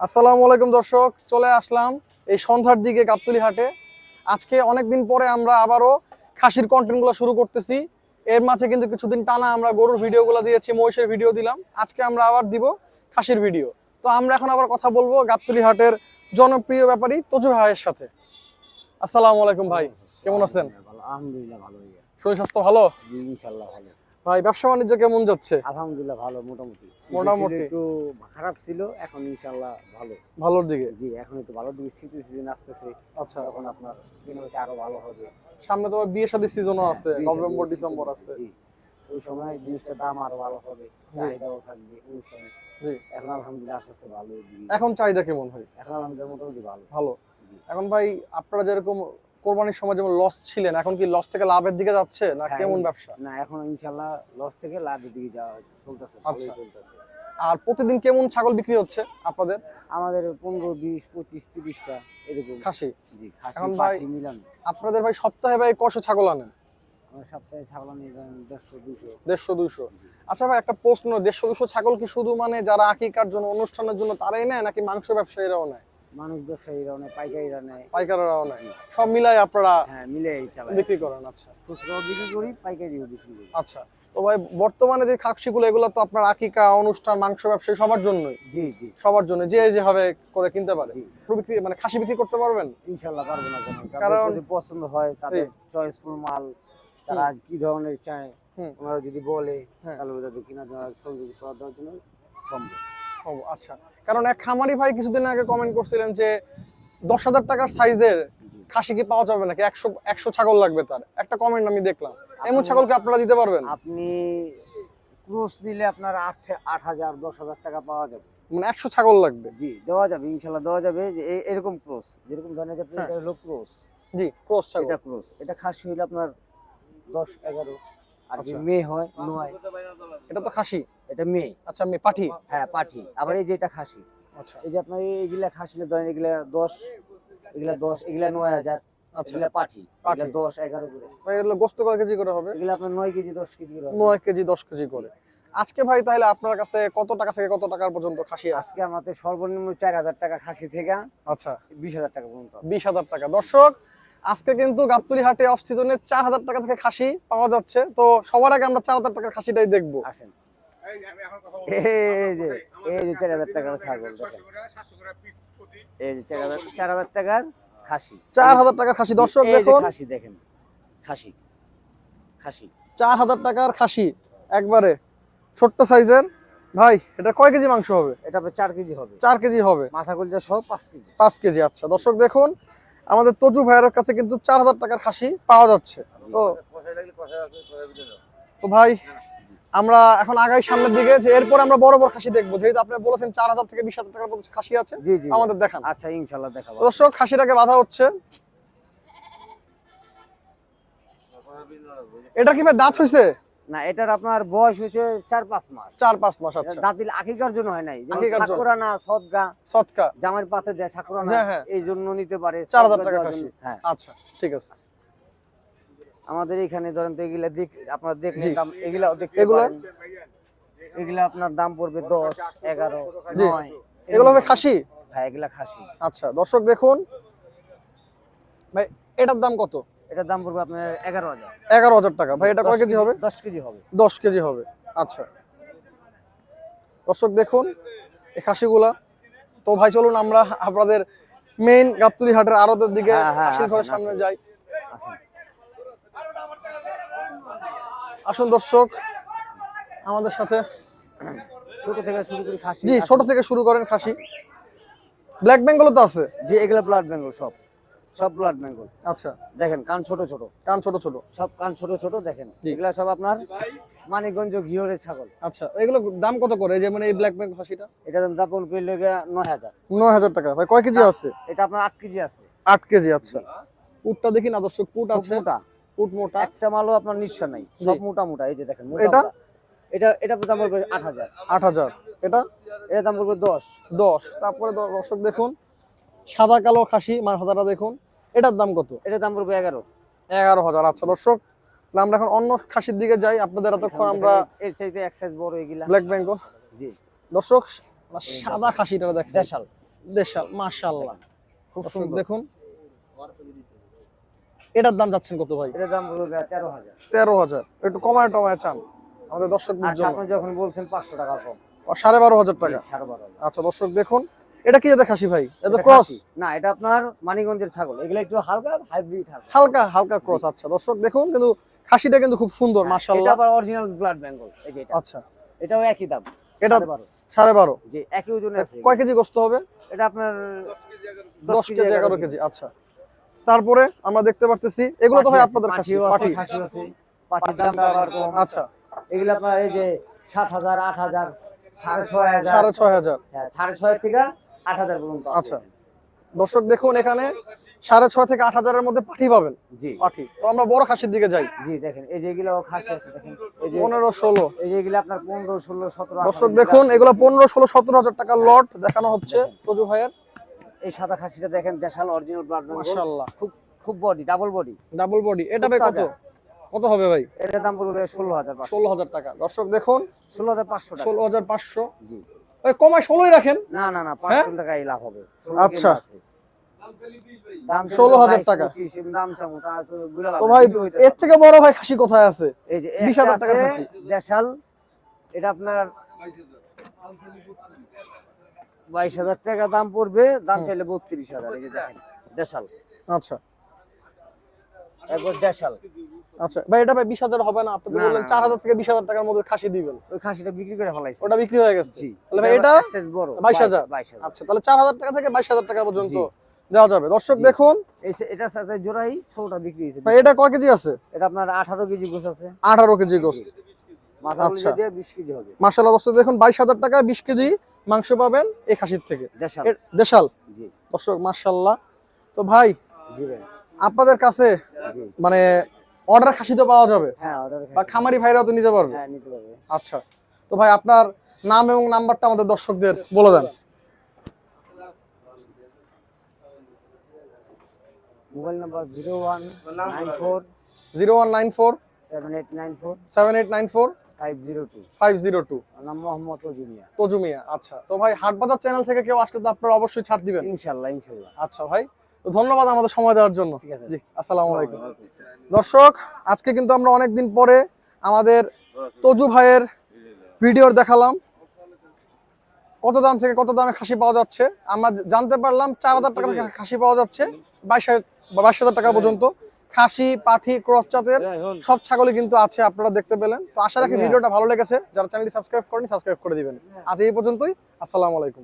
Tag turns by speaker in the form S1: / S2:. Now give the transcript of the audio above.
S1: আসসালামু আলাইকুম দর্শক, চলে আসলাম এই সন্ধ্যার দিকে গাবতলী হাটে। আজকে অনেকদিন পরে আমরা আবারও খাসির কন্টেন্টগুলো শুরু করতেছি। এর মাঝে কিন্তু কিছুদিন টানা আমরা গরুর ভিডিওগুলো দিয়েছি, মহিষের ভিডিও দিলাম। আজকে আমরা আবার দিব খাসির ভিডিও। তো আমরা এখন আবার কথা বলবো গাবতলী হাটের জনপ্রিয় ব্যাপারী তজু ভাইয়ের সাথে। আসসালামু আলাইকুম ভাই, কেমন আছেন?
S2: আলহামদুলিল্লাহ ভালো।
S1: শরীর স্বাস্থ্য ভালো?
S2: জি ইনশাআল্লাহ ভালো।
S1: ভাই ব্যবসা বাণিজ্য কেমন যাচ্ছে?
S2: আলহামদুলিল্লাহ ভালো মোটামুটি।
S1: মোটামুটি
S2: একটু খারাপ ছিল, এখন ইনশাআল্লাহ ভালো।
S1: ভালোর দিকে?
S2: জি এখন একটু ভালোর দিকে, শীতের সিজন আসতেছে।
S1: আচ্ছা,
S2: তখন আপনার দিন হচ্ছে আরো ভালো হবে।
S1: সামনে তো বিয়ে শাদীর সিজনও আছে,
S2: বিয়ে
S1: নভেম্বর
S2: শাদীর
S1: ডিসেম্বর
S2: season,
S1: আছে।
S2: জি ওই সময় জিনিসটার দাম আরো ভালো হবে, চাহিদাও থাকবে ওই সময়।
S1: জি,
S2: এখন আলহামদুলিল্লাহ আস্তে আস্তে ভালো।
S1: এখন চাহিদা কেমন হয়?
S2: এখন আলহামদুলিল্লাহ মোটামুটি ভালো।
S1: ভালো।
S2: জি।
S1: এখন ভাই আপনারা যেরকম কোরবানির সময় যেমন লস ছিলেন, এখন কি লস থেকে লাভের দিকে যাচ্ছে না
S2: হ্যাঁ,
S1: কেমন ব্যবসা?
S2: না এখন ইনশাআল্লাহ লস থেকে লাভের দিকে যাওয়া চলতেছে,
S1: আচ্ছা।
S2: ভালোই চলতেছে।
S1: আর প্রতিদিন কেমন ছাগল বিক্রি হচ্ছে আপনাদের?
S2: আমাদের 15, 20, 25, 30টা এরকম
S1: খাসি?
S2: জি খাসি
S1: এখন ভাই
S2: পাঠি মিলান।
S1: আপনাদের ভাই সপ্তাহে ভাই কয়শো ছাগল আনেন?
S2: আমরা সপ্তাহে ছাগল নিয়ে যান 150, 200।
S1: 150-200? আচ্ছা ভাই, একটা প্রশ্ন, 150-200 ছাগল কি শুধু মানে যারা আকিকার জন্য, অনুষ্ঠানের জন্য তারাই নেয়, নাকি মাংস ব্যবসায়ীরাও নেয়?
S2: মানুষ ব্যবসায়ীরাও নেয়, পাইকারিরা নেয়।
S1: পাইকাররাও নেয়? সব মিলাই আপনারা
S2: হ্যাঁ মিলেই চালাই,
S1: বিক্রি করেন? আচ্ছা
S2: খুচরাও বিক্রি করি, পাইকারিও বিক্রি করি।
S1: আচ্ছা। তো ভাই বর্তমানে যে খাসিগুলো, এগুলো তো আপনার আকিকা, অনুষ্ঠান, মাংস ব্যবসায়ী সবার জন্যই,
S2: জি জি
S1: সবার জন্য যে যেভাবে করে কিনতে পারে।
S2: জি
S1: বিক্রি মানে খাসি বিক্রি করতে পারবেন?
S2: ইনশাল্লাহ পারবো না কেন,
S1: কারণ
S2: তাদের যদি পছন্দ হয়, তাদের চয়েসফুল মাল, তারা কি ধরনের চায়
S1: হুম।
S2: ওনারা যদি বলে,
S1: হ্যাঁ।
S2: তাহলে ওদের কিনা দেওয়ার সংযোগ করা দেওয়ার জন্য সম্ভব।
S1: ও আচ্ছা। কারণ এক খামারি ভাই কিছুদিন আগে কমেন্ট করছিলেন যে 10,000 টাকার সাইজের
S2: জি।
S1: খাসি কি পাওয়া যাবে নাকি, 100 ছাগল লাগবে তার, একটা কমেন্ট আমি দেখলাম। এমন
S2: আপনি-
S1: ছাগল কি আপনারা দিতে পারবেন?
S2: আপনি ক্রুজ দিলে আপনার 8,000, 10,000 টাকা পাওয়া যাবে।
S1: মানে 100 ছাগল লাগবে?
S2: জি দেওয়া যাবে, ইনশাল্লাহ দেওয়া যাবে। যে এরকম ক্রস, যেরকম ধরনের এটা
S1: হ্যাঁ।
S2: হলো ক্রস।
S1: জি, ক্রস ছাগল।
S2: এটা ক্রস, এটা খাসি হইলে আপনার 10, 11, আর যদি
S1: আচ্ছা।
S2: মেয়ে হয় 9।
S1: এটা তো খাসি।
S2: এটা মেয়ে।
S1: আচ্ছা, আমি পাঠি।
S2: হ্যাঁ পাঠি। আবার এই যে এটা খাসি,
S1: আচ্ছা
S2: এই যে আপনার এইগুলা খাসি ধরেন, এগুলা 10, এগুলা 10, এগুলা 9,000,
S1: আচ্ছা।
S2: এগুলা পাঠি,
S1: পাঠি।
S2: এগুলা 10, 11 করে।
S1: ভাই এগুলো গোস্ত কয় কেজি করে হবে?
S2: এগুলা আপনার 9 কেজি, 10 কেজি করে হবে।
S1: 9 কেজি 10 কেজি করে। আজকে ভাই তাহলে আপনার কাছে কত টাকা থেকে কত টাকার পর্যন্ত খাসি আছে?
S2: আজকে আমাদের সর্বনিম্ন 4,000 টাকা খাসি থেকে
S1: আচ্ছা,
S2: 20,000 টাকা পর্যন্ত আছে।
S1: 20,000 টাকা। দর্শক, আজকে কিন্তু গাবতলী হাটে অফ সিজনে 4,000 টাকা থেকে খাসি পাওয়া যাচ্ছে। তো সবার আগে আমরা 4,000 টাকার খাসিটাই দেখবো।
S2: আসেন, এই যে 4,000 টাকার ছাগল দেখেন, এই যে 4,000 টাকার খাসি,
S1: 4,000 টাকার খাসি। দর্শক
S2: এই যে
S1: দেখুন,
S2: খাসি দেখেন, খাসি খাসি
S1: 4,000 টাকার খাসি, একবারে ছোট্ট সাইজের। ভাই এটা কয় কেজি মাংস হবে?
S2: এটা আপনার 4 কেজি হবে,
S1: 4 কেজি হবে।
S2: মাথা কলজা সহ 5 কেজি।
S1: 5 কেজি। আচ্ছা দর্শক দেখুন, আমাদের তজু ভাইয়ের কাছে কিন্তু 4,000 টাকার খাসি পাওয়া যাচ্ছে। তো ভাই আমরা এখন আগাই সামনের দিকে, যে এরপর আমরা বড় বড় খাসি দেখবো, যেহেতু আপনি বলেছেন 4,000 থেকে 20,000 টাকার মতো খাসি আছে।
S2: জি জি
S1: আমাদের দেখান।
S2: আচ্ছা ইনশাআল্লাহ দেখাবো।
S1: দর্শক খাসিটাকে বাঁধা হচ্ছে। এটা কি ভাই দাঁত হইছে?
S2: না এটার আপনার বয়স হয়েছে 4-5 মাস।
S1: 4-5 মাস।
S2: এটা
S1: আচ্ছা,
S2: দাঁতিল আকিকার জন্য হয় নাই, যেমন
S1: আকিকার জন্য।
S2: সাকুরা না সদগা,
S1: সৎকা।
S2: জামার পাতে দেয় সাকুরা না,
S1: হ্যাঁ, হ্যাঁ।
S2: এই জন্য নিতে পারে
S1: 4,000
S2: সদগা
S1: টাকা
S2: দেওয়ার
S1: খাসি।
S2: জন্য। হ্যাঁ
S1: আচ্ছা ঠিক আছে।
S2: আমাদের এখানে ধরেন তো এগুলা আপনারা দেখলে
S1: জি।
S2: দাম, এগুলাও দেখতে
S1: এগুলা?
S2: পারেন। এগুলা আপনার দাম পড়বে 10, 11,
S1: জি।
S2: 9।
S1: এগুলো হবে খাসি?
S2: হ্যাঁ এগুলা খাসি।
S1: আচ্ছা দর্শক দেখুন, ভাই এটার দাম কত?
S2: এটার দাম পড়বে আপনার 11,000।
S1: 11,000 টাকা। ভাই এটা কয় কেজি হবে?
S2: 10 কেজি হবে।
S1: 10 কেজি হবে। আচ্ছা দর্শক দেখুন এই খাসিগুলা। তো ভাই চলুন আমরা আপনাদের মেইন গাবতলী হাটের আড়তের দিকে,
S2: হ্যাঁ, হ্যাঁ,
S1: খাসির ঘরের
S2: আসেন,
S1: সামনে
S2: আসেন।
S1: যাই।
S2: আসেন।
S1: আসুন দর্শক আমাদের সাথে।
S2: ছোট থেকে শুরু করি খাসি।
S1: জি, ছোট থেকে শুরু করেন খাসি। ব্ল্যাক বেঙ্গলও তো আছে?
S2: জি এগুলা ব্লাড বেঙ্গল, সব ব্লাড বেঙ্গল।
S1: আচ্ছা,
S2: দেখেন কান ছোট ছোট,
S1: কান ছোট ছোট।
S2: সব কান ছোট ছোট দেখেন।
S1: জি।
S2: এগুলা সব আপনার মানিকগঞ্জ ঘিওরের ছাগল।
S1: আচ্ছা, এগুলো দাম কত করে? এই যে মানে এই ব্ল্যাক বেঙ্গল খাসিটা
S2: এটা দাম পড়বে 9,000।
S1: 9,000 টাকা। ভাই কয় কেজি আছে?
S2: এটা আপনার 8 কেজি আছে।
S1: 8 কেজি। আচ্ছা, পুটটা দেখি না দর্শক, পুট
S2: খুব
S1: আছে,
S2: মোটা,
S1: পুট মোটা।
S2: একটা মালও আপনার নিঃস্ব নাই, সব মোটা মোটা। এই যে দেখেন মোটা
S1: এটা?
S2: মোটা। এটা দাম পড়বে 8,000।
S1: 8,000। এটা
S2: এর দাম পড়বে 10।
S1: 10। তারপরে দর্শক দেখুন সাদা কালো খাসি, মাথাটা দেখুন, এটার দাম কত?
S2: এটার দাম পড়বে 11।
S1: 11,000। আচ্ছা দর্শক, তাহলে আমরা এখন অন্য খাসির দিকে যাই। আপনাদের এতক্ষণ আমরা
S2: এর চাইতে এক সাইজ বড় এগুলা
S1: ব্ল্যাক বেঙ্গল।
S2: জি
S1: দর্শক সাদা খাসিটা দেখেন,
S2: দেশাল।
S1: দেশাল, মাশাআল্লাহ।
S2: খুব
S1: দর্শক
S2: সুন্দর।
S1: দেখুন, এটার দাম যাচ্ছেন কত ভাই?
S2: এটার দাম পড়বে 13,000।
S1: 13,000। একটু কমায় টমায় চান আমাদের দর্শকদের
S2: আচ্ছা,
S1: জন্য।
S2: আপনি যখন বলছেন 500 টাকা কম।
S1: 12,500 টাকা।
S2: 12,500।
S1: আচ্ছা দর্শক দেখুন, এটা কি জাতের খাসি ভাই? এটা
S2: এটা
S1: ক্রস,
S2: খাসি। না, এটা আপনার মানিকগঞ্জের ছাগল। এগুলো একটু হালকা হাইব্রিড হালকা।
S1: হালকা হালকা ক্রস। আচ্ছা দর্শক দেখুন, কিন্তু খাসিটা কিন্তু খুব সুন্দর
S2: হ্যাঁ, এটা
S1: মাশাআল্লাহ।
S2: আবার অরিজিনাল ব্লাড বেঙ্গল। এই যে এটা।
S1: আচ্ছা,
S2: এটাও একই দাম।
S1: এটা
S2: 12.5।
S1: 12.5।
S2: জি, একই ওজনে আছে।
S1: কয় কেজি গোস্ত হবে?
S2: এটা আপনার
S1: 10 কেজি 11 কেজি। আচ্ছা, তারপরে আমরা দেখতে পারতেছি এগুলো তো ভাই আপনাদের খাসি,
S2: পাঠিও আছে,
S1: পাঠি।
S2: খাসি আছে। পাঠির দামটা আবার কম।
S1: আচ্ছা,
S2: এগুলো আপনার এই যে 7,000, 8,000, 6,500।
S1: 6,500।
S2: হ্যাঁ, 6,500 থেকে 8,000 পর্যন্ত আছে।
S1: আচ্ছা দর্শক দেখুন, এখানে 6,500 থেকে 8,000-এর মধ্যে পাঠি পাবেন।
S2: জি
S1: পাঠি। তো আমরা বড় খাসির দিকে যাই।
S2: জি, দেখেন এই যে এগুলো খাসি আছে, দেখেন এই যে
S1: 15, 16।
S2: এই যে এগুলো আপনার 15, 16, 17,
S1: দর্শক
S2: 18
S1: দেখুন,
S2: আছে।
S1: এগুলো 15, 16, 17,000 টাকার লট দেখানো হচ্ছে তজু ভাইয়ের।
S2: এই সাদা খাসিটা দেখেন, দেশাল অরিজিনাল ব্লাড বেঙ্গল।
S1: মাশাআল্লাহ,
S2: খুব খুব body, double body.
S1: Double body. এটা
S2: খুব
S1: ভাই কত?
S2: তাজা।
S1: কত হবে ভাই?
S2: এটার দাম পড়বে 16,500।
S1: 16,000 টাকা। দর্শক দেখুন,
S2: 16,500 টাকা।
S1: 16,500।
S2: জি।
S1: ওই কমায় 16ই রাখেন।
S2: না না না, 500 টাকাই লাভ হবে। 16
S1: আচ্ছা।
S2: কেনা আছে। দাম
S1: 16,000 টাকা।
S2: 25, দাম চামু তা তো গুলা
S1: তো ভাই এর থেকে বড় ভাই খাসি কোথায় আছে?
S2: এই যে
S1: 20,000 টাকার খাসি।
S2: দেশাল, এটা আপনার 22,000 টাকা দাম পড়বে। দাম চাইলে 32,000। এই যে দেখেন, দেশাল,
S1: আচ্ছা
S2: একবার দেশাল।
S1: আচ্ছা ভাই, এটা ভাই 20,000 হবে না? আপনি তো
S2: না,
S1: বললেন
S2: না,
S1: 4,000 থেকে 20,000 টাকার মধ্যে খাসি দিবেন।
S2: ওই খাসিটা বিক্রি করে ফেলাইছে।
S1: ওটা বিক্রি হয়ে গেছে।
S2: জি।
S1: তাহলে ভাই এটা
S2: সাইজ বড়
S1: 22,000।
S2: 22,000।
S1: আচ্ছা, তাহলে 4,000 টাকা থেকে 22,000 টাকা পর্যন্ত
S2: জি।
S1: দেওয়া যাবে। দর্শক
S2: জি।
S1: দেখুন,
S2: এটার সাথে জোড়াই ছোটটা বিক্রি হয়েছে।
S1: ভাই এটা কয় কেজি আছে?
S2: এটা আপনার 18 কেজি গোছ আছে।
S1: 18 কেজি গোস্ত।
S2: মাথা
S1: আচ্ছা।
S2: দিয়ে 20 কেজি হবে।
S1: মাশাআল্লাহ দর্শক দেখুন, 22,000 টাকায় 20 কেজি মাংস পাবেন এই খাসির থেকে।
S2: দেশাল।
S1: দেশাল।
S2: জি
S1: দর্শক মাশাআল্লাহ। তো ভাই
S2: জি ভাই।
S1: আপনাদের কাছে
S2: জি।
S1: মানে অর্ডার খাসি তো পাওয়া যাবে,
S2: হ্যাঁ, অর্ডার
S1: বা খামারি ভাইরাও তো নিতে পারবে?
S2: হ্যাঁ, নিতে পারবে।
S1: আচ্ছা, তো ভাই আপনার নাম এবং নাম্বারটা আমাদের দর্শকদের বলে দেন।
S2: Mobile number 0194
S1: 0194
S2: 7894
S1: 7894
S2: 502।
S1: 502।
S2: নাম মোহাম্মদ জুনিয়া।
S1: তজু মিয়া। আচ্ছা, তো ভাই হাটবাজার চ্যানেল থেকে কেউ আসলে তো আপনারা অবশ্যই ছাড় দিবেন।
S2: ইনশাআল্লাহ ইনশাআল্লাহ।
S1: আচ্ছা ভাই, তো ধন্যবাদ আমাদের সময় দেওয়ার জন্য।
S2: ঠিক আছে।
S1: জি, আসসালামু আলাইকুম।
S2: আসসালামু আলাইকুম।
S1: দর্শক আজকে কিন্তু আমরা অনেকদিন পরে আমাদের তজু ভাইয়ের ভিডিও দেখালাম কত দাম থেকে কত দামে খাসি পাওয়া যাচ্ছে। আমরা জানতে পারলাম 4,000 টাকা থেকে খাসি পাওয়া যাচ্ছে 22,000 টাকা পর্যন্ত। খাসি, পাঠি, ক্রস জাতের সব ছাগলই কিন্তু আছে, আপনারা দেখতে পেলেন। তো আশা রাখি ভিডিওটা ভালো লেগেছে। যারা চ্যানেলটি সাবস্ক্রাইব করেনি সাবস্ক্রাইব করে দিবেন। আজ এই পর্যন্তই। আসসালামু আলাইকুম।